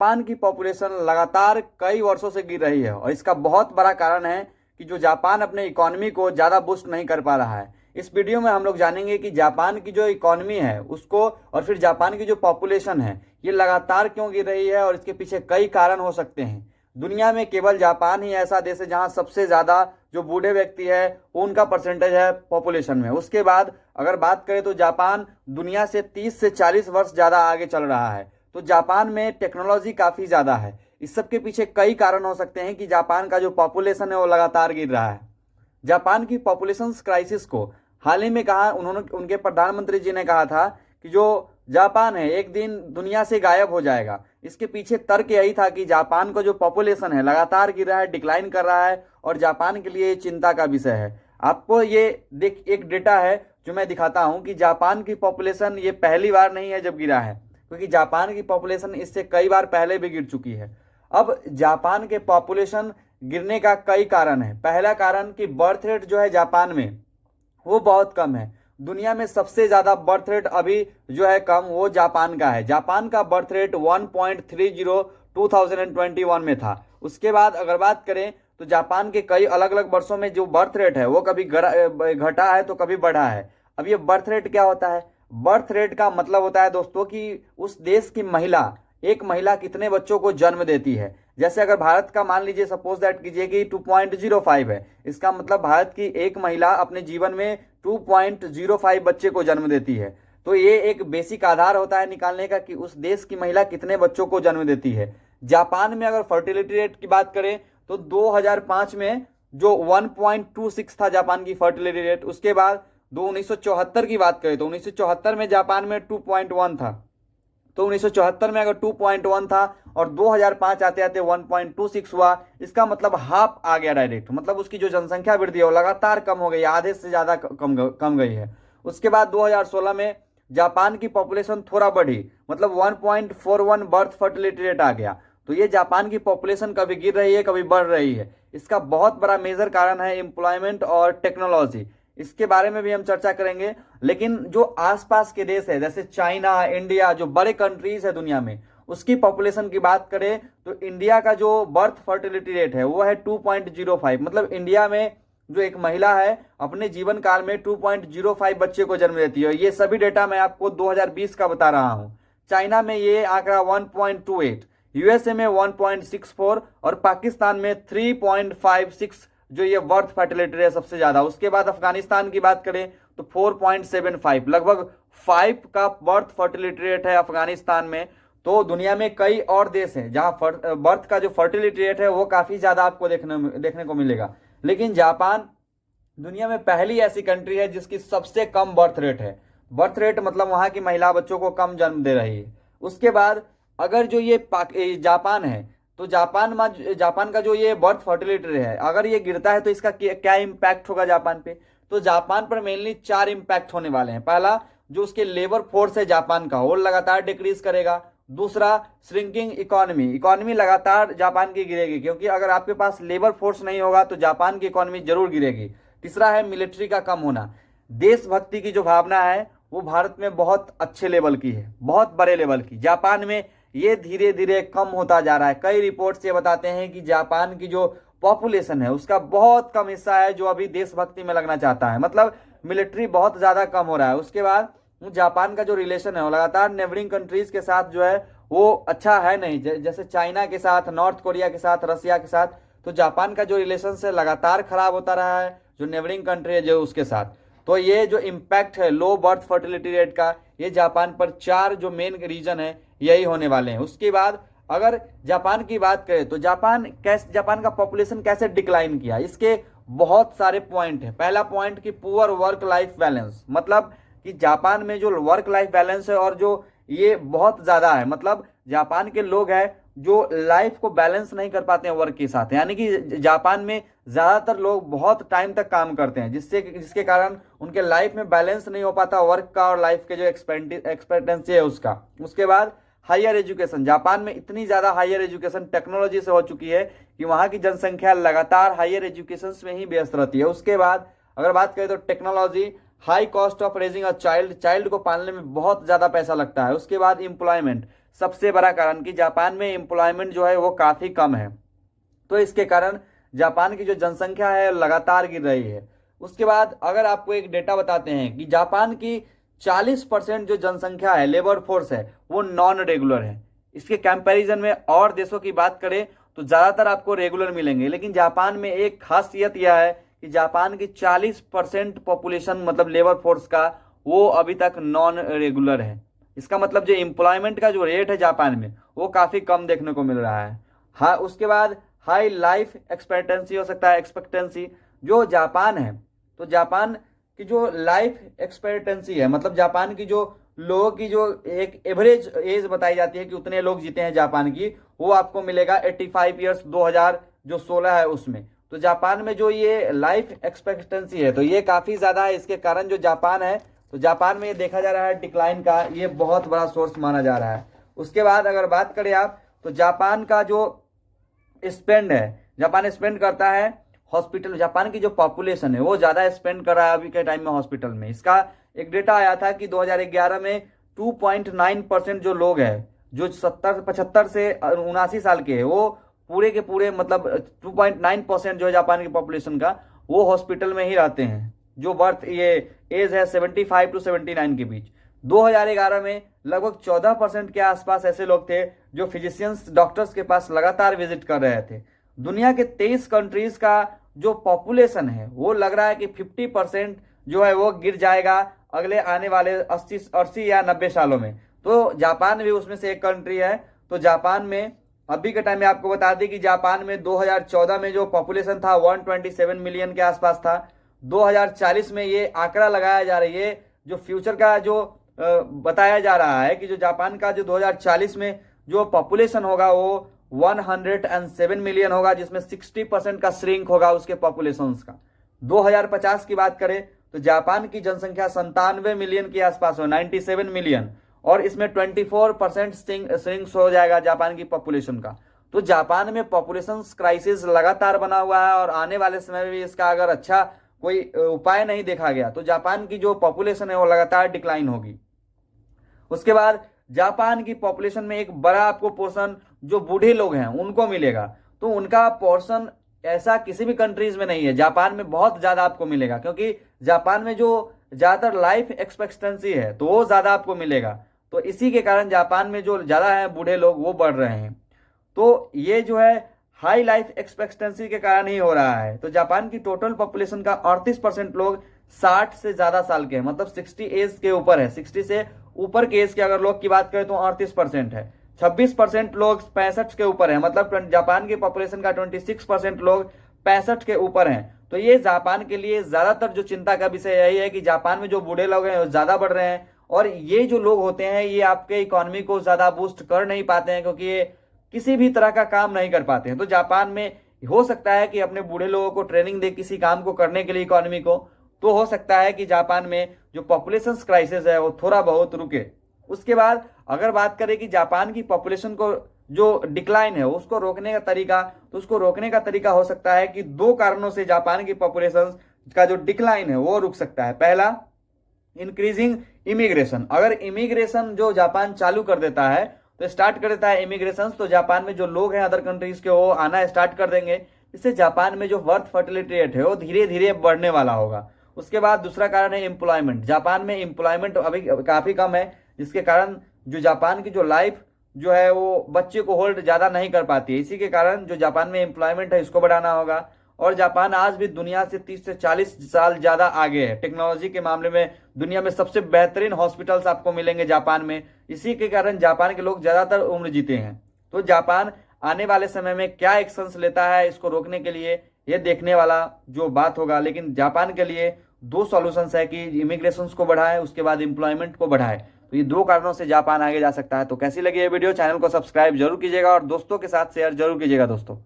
Japan की population लगातार कई वर्षों से गिर रही है और इसका बहुत बड़ा कारण है कि जो जापान अपने इकोनॉमी को ज़्यादा बूस्ट नहीं कर पा रहा है। इस वीडियो में हम लोग जानेंगे कि जापान की जो इकोनॉमी है उसको और फिर जापान की जो पॉपुलेशन है ये लगातार क्यों गिर रही है और इसके पीछे कई कारण हो सकते हैं। दुनिया में केवल जापान ही ऐसा देश है जहां सबसे ज़्यादा जो बूढ़े व्यक्ति है वो उनका परसेंटेज है पॉपुलेशन में। उसके बाद अगर बात करें तो जापान दुनिया से 30 से 40 वर्ष ज़्यादा आगे चल रहा है। तो जापान में टेक्नोलॉजी काफ़ी ज़्यादा है। इस सब के पीछे कई कारण हो सकते हैं कि जापान का जो पॉपुलेशन है वो लगातार गिर रहा है। जापान की पॉपुलेशन क्राइसिस को हाल ही में कहा उन्होंने, उनके प्रधानमंत्री जी ने कहा था कि जो जापान है एक दिन दुनिया से गायब हो जाएगा। इसके पीछे तर्क यही था कि जापान का जो पॉपुलेशन है लगातार गिर रहा है, डिक्लाइन कर रहा है और जापान के लिए चिंता का विषय है। आपको ये देख एक डेटा है जो मैं दिखाता हूं कि जापान की पॉपुलेशन ये पहली बार नहीं है जब गिरा है, क्योंकि जापान की पॉपुलेशन इससे कई बार पहले भी गिर चुकी है। अब जापान के पॉपुलेशन गिरने का कई कारण है। पहला कारण कि बर्थ रेट जो है जापान में वो बहुत कम है। दुनिया में सबसे ज़्यादा बर्थ रेट अभी जो है कम वो जापान का है। जापान का बर्थ रेट 1.30 2021 में था। उसके बाद अगर बात करें तो जापान के कई अलग अलग वर्षों में जो बर्थ रेट है वो कभी घटा है तो कभी बढ़ा है। अब ये बर्थ रेट क्या होता है? बर्थ रेट का मतलब होता है दोस्तों कि उस देश की महिला, एक महिला कितने बच्चों को जन्म देती है। जैसे अगर भारत का मान लीजिए सपोज दैट कीजिए कि 2.05 है, इसका मतलब भारत की एक महिला अपने जीवन में 2.05 बच्चे को जन्म देती है। तो ये एक बेसिक आधार होता है निकालने का कि उस देश की महिला कितने बच्चों को जन्म देती है। जापान में अगर फर्टिलिटी रेट की बात करें तो 2005 में जो 1.26 था जापान की फर्टिलिटी रेट, उसके बाद 1974 की बात करें तो 1974 में जापान में 2.1 था। तो 1974 में अगर 2.1 था और 2005 आते आते 1.26 हुआ, इसका मतलब हाफ आ गया डायरेक्ट। मतलब उसकी जो जनसंख्या वृद्धि है वो लगातार कम हो गई, आधे से ज़्यादा कम गई है। उसके बाद 2016 में जापान की पॉपुलेशन थोड़ा बढ़ी, मतलब 1.41 बर्थ फर्टिलिटी रेट आ गया। तो ये जापान की पॉपुलेशन कभी गिर रही है कभी बढ़ रही है। इसका बहुत बड़ा मेजर कारण है एम्प्लॉयमेंट और टेक्नोलॉजी। इसके बारे में भी हम चर्चा करेंगे। लेकिन जो आसपास के देश है जैसे चाइना, इंडिया, जो बड़े कंट्रीज है दुनिया में, उसकी पॉपुलेशन की बात करें तो इंडिया का जो बर्थ फर्टिलिटी रेट है वो है 2.05। मतलब इंडिया में जो एक महिला है अपने जीवन काल में 2.05 बच्चे को जन्म देती है। ये सभी डेटा मैं आपको 2020 का बता रहा हूँ। चाइना में ये आंकड़ा 1.28, यूएसए में 1.64 और पाकिस्तान में 3.56 जो ये बर्थ फर्टिलिटी रेट सबसे ज्यादा। उसके बाद अफगानिस्तान की बात करें तो 4.75, लगभग 5 का बर्थ फर्टिलिटी रेट है अफगानिस्तान में। तो दुनिया में कई और देश हैं जहां बर्थ का जो फर्टिलिटी रेट है वो काफी ज्यादा आपको देखने को मिलेगा। लेकिन जापान दुनिया में पहली ऐसी कंट्री है जिसकी सबसे कम बर्थ रेट है। बर्थ रेट मतलब वहां की महिला बच्चों को कम जन्म दे रही है। उसके बाद अगर जो ये जापान है तो जापान का जो ये बर्थ फर्टिलिटी है अगर ये गिरता है तो इसका क्या इम्पैक्ट होगा जापान पे? तो जापान पर मेनली 4 इम्पैक्ट होने वाले हैं। पहला, जो उसके लेबर फोर्स है जापान का वो लगातार डिक्रीज करेगा। दूसरा, श्रिंकिंग इकोनॉमी लगातार जापान की गिरेगी, क्योंकि अगर आपके पास लेबर फोर्स नहीं होगा तो जापान की इकोनॉमी जरूर गिरेगी। तीसरा है मिलिट्री का कम होना। देशभक्ति की जो भावना है वो भारत में बहुत अच्छे लेवल की है, बहुत बड़े लेवल की। जापान में ये धीरे धीरे कम होता जा रहा है। कई रिपोर्ट्स ये बताते हैं कि जापान की जो पॉपुलेशन है उसका बहुत कम हिस्सा है जो अभी देशभक्ति में लगना चाहता है, मतलब मिलिट्री बहुत ज्यादा कम हो रहा है। उसके बाद जापान का जो रिलेशन है वो लगातार नेबरिंग कंट्रीज के साथ जो है वो अच्छा है नहीं, जैसे चाइना के साथ, नॉर्थ कोरिया के साथ, रसिया के साथ। तो जापान का जो रिलेशन है लगातार खराब होता रहा है जो नेबरिंग कंट्री है जो उसके साथ। तो ये जो इम्पैक्ट है लो बर्थ फर्टिलिटी रेट का, ये जापान पर 4 जो मेन रीजन है यही होने वाले हैं। उसके बाद अगर जापान की बात करें तो जापान का पॉपुलेशन कैसे डिक्लाइन किया, इसके बहुत सारे पॉइंट है। पहला पॉइंट कि पुअर वर्क लाइफ बैलेंस, मतलब कि जापान में जो वर्क लाइफ बैलेंस है और जो ये बहुत ज्यादा है, मतलब जापान के लोग हैं जो लाइफ को बैलेंस नहीं कर पाते हैं वर्क के साथ। यानी कि जापान में ज्यादातर लोग बहुत टाइम तक काम करते हैं जिसके कारण उनके लाइफ में बैलेंस नहीं हो पाता वर्क का और लाइफ के जो एक्सपेक्टेंसी है उसका। उसके बाद हायर एजुकेशन, जापान में इतनी ज्यादा हायर एजुकेशन टेक्नोलॉजी से हो चुकी है कि वहां की जनसंख्या लगातार हायर एजुकेशन में ही व्यस्त रहती है। उसके बाद अगर बात करें तो technology, high cost of raising a child को पालने में बहुत ज्यादा पैसा लगता है। उसके बाद एम्प्लॉयमेंट, सबसे बड़ा कारण कि जापान में एम्प्लॉयमेंट जो है वो काफ़ी कम है। तो इसके कारण जापान की जो जनसंख्या है लगातार गिर रही है। उसके बाद अगर आपको एक डेटा बताते हैं कि जापान की 40% जो जनसंख्या है, लेबर फोर्स है, वो नॉन रेगुलर है। इसके कंपैरिजन में और देशों की बात करें तो ज़्यादातर आपको रेगुलर मिलेंगे, लेकिन जापान में एक खासियत यह है कि जापान की 40% पॉपुलेशन मतलब लेबर फोर्स का वो अभी तक नॉन रेगुलर है। इसका मतलब जो एम्प्लॉयमेंट का जो रेट है जापान में वो काफ़ी कम देखने को मिल रहा है। हाँ, उसके बाद हाई लाइफ एक्सपेक्टेंसी हो सकता है, एक्सपेक्टेंसी जो जापान है, तो जापान की जो लाइफ एक्सपेक्टेंसी है मतलब जापान की जो लोगों की जो एक एवरेज एज बताई जाती है कि उतने लोग जीते हैं जापान की, वो आपको मिलेगा 85 ईयर्स 2016 है उसमें। तो जापान में जो ये लाइफ एक्सपेक्टेंसी है तो ये काफ़ी ज़्यादा है। इसके कारण जो जापान है तो जापान में ये देखा जा रहा है डिक्लाइन का ये बहुत बड़ा सोर्स माना जा रहा है। उसके बाद अगर बात करें आप तो जापान का जो स्पेंड है, जापान स्पेंड करता है हॉस्पिटल, जापान की जो पॉपुलेशन है वो ज़्यादा स्पेंड कर रहा है अभी के टाइम में हॉस्पिटल में। इसका एक डेटा आया था कि 2011 में 2.9% जो लोग हैं जो 75 से 79 साल के हैं वो पूरे के पूरे मतलब 2.9% जो है जापान की पॉपुलेशन का वो हॉस्पिटल में ही रहते हैं। जो बर्थ ये एज है 75 टू 79 के बीच। 2011 में लगभग 14% के आसपास ऐसे लोग थे जो फिजिशियंस डॉक्टर्स के पास लगातार विजिट कर रहे थे। दुनिया के 23 कंट्रीज का जो पॉपुलेशन है वो लग रहा है कि 50% जो है वो गिर जाएगा अगले आने वाले 80 या 90 सालों में। तो जापान भी उसमें से एक कंट्री है। तो जापान में अभी के टाइम में आपको बता दें कि जापान में 2014 में जो पॉपुलेशन था 127 मिलियन के आसपास था। 2040 में ये आंकड़ा लगाया जा रही है, जो फ्यूचर का जो बताया जा रहा है कि जो जापान का जो 2040 में जो पॉपुलेशन होगा वो 107 मिलियन होगा, जिसमें 60% का श्रिंक होगा उसके पॉपुलेशन का। 2050 की बात करें तो जापान की जनसंख्या 97 मिलियन के आसपास हो, 97 मिलियन, और इसमें 24% श्रिंक हो जाएगा जापान की पॉपुलेशन का। तो जापान में पॉपुलेशन क्राइसिस लगातार बना हुआ है और आने वाले समय में भी इसका अगर अच्छा कोई उपाय नहीं देखा गया तो जापान की जो पॉपुलेशन है वो लगातार डिक्लाइन होगी। उसके बाद जापान की पॉपुलेशन में एक बड़ा आपको पोर्शन जो बूढ़े लोग हैं उनको मिलेगा। तो उनका पोर्शन ऐसा किसी भी कंट्रीज में नहीं है, जापान में बहुत ज़्यादा आपको मिलेगा, क्योंकि जापान में जो ज़्यादातर लाइफ एक्सपेक्टेंसी है तो वो ज़्यादा आपको मिलेगा। तो इसी के कारण जापान में जो ज़्यादा है बूढ़े लोग वो बढ़ रहे हैं। तो ये जो है हाई लाइफ एक्सपेक्टेंसी के कारण ही हो रहा है। तो जापान की टोटल पॉपुलेशन का 38% लोग 60 से ज़्यादा साल के हैं, मतलब 60 एज के ऊपर है। 60 से ऊपर के एज के अगर लोग की बात करें तो 38% है। 26% लोग 65 के ऊपर है, मतलब जापान की पॉपुलेशन का 26% लोग 65 के ऊपर हैं। तो ये जापान के लिए ज़्यादातर जो चिंता का विषय यही है कि जापान में जो बूढ़े लोग हैं वो ज़्यादा बढ़ रहे हैं, और ये जो लोग होते हैं ये आपके इकोनॉमी को ज़्यादा बूस्ट कर नहीं पाते हैं, क्योंकि ये किसी भी तरह का काम नहीं कर पाते हैं। तो जापान में हो सकता है कि अपने बूढ़े लोगों को ट्रेनिंग दे किसी काम को करने के लिए इकोनॉमी को, तो हो सकता है कि जापान में जो पॉपुलेशन क्राइसिस है वो थोड़ा बहुत रुके। उसके बाद अगर बात करें कि जापान की पॉपुलेशन को जो डिक्लाइन है उसको रोकने का तरीका, तो उसको रोकने का तरीका हो सकता है कि दो कारणों से जापान की पॉपुलेशन का जो डिक्लाइन है वो रुक सकता है। पहला, इंक्रीजिंग इमिग्रेशन। अगर इमिग्रेशन जो जापान चालू कर देता है तो स्टार्ट कर देता है इमिग्रेशन, तो जापान में जो लोग हैं अदर कंट्रीज के वो आना स्टार्ट कर देंगे। इससे जापान में जो बर्थ फर्टिलिटी रेट है वो धीरे धीरे बढ़ने वाला होगा। उसके बाद दूसरा कारण है एम्प्लॉयमेंट। जापान में एम्प्लॉयमेंट अभी काफ़ी कम है, जिसके कारण जो जापान की जो लाइफ जो है वो बच्चे को होल्ड ज़्यादा नहीं कर पाती है। इसी के कारण जो जापान में एम्प्लॉयमेंट है इसको बढ़ाना होगा। और जापान आज भी दुनिया से 30 से 40 साल ज़्यादा आगे है टेक्नोलॉजी के मामले में। दुनिया में सबसे बेहतरीन हॉस्पिटल्स आपको मिलेंगे जापान में। इसी के कारण जापान के लोग ज़्यादातर उम्र जीते हैं। तो जापान आने वाले समय में क्या एक्शंस लेता है इसको रोकने के लिए, ये देखने वाला जो बात होगा। लेकिन जापान के लिए दो सॉल्यूशंस है कि इमिग्रेशन को बढ़ाए, उसके बाद एम्प्लॉयमेंट को बढ़ाए। तो ये दो कारणों से जापान आगे जा सकता है। तो कैसी लगी ये वीडियो, चैनल को सब्सक्राइब जरूर कीजिएगा और दोस्तों के साथ शेयर जरूर कीजिएगा दोस्तों।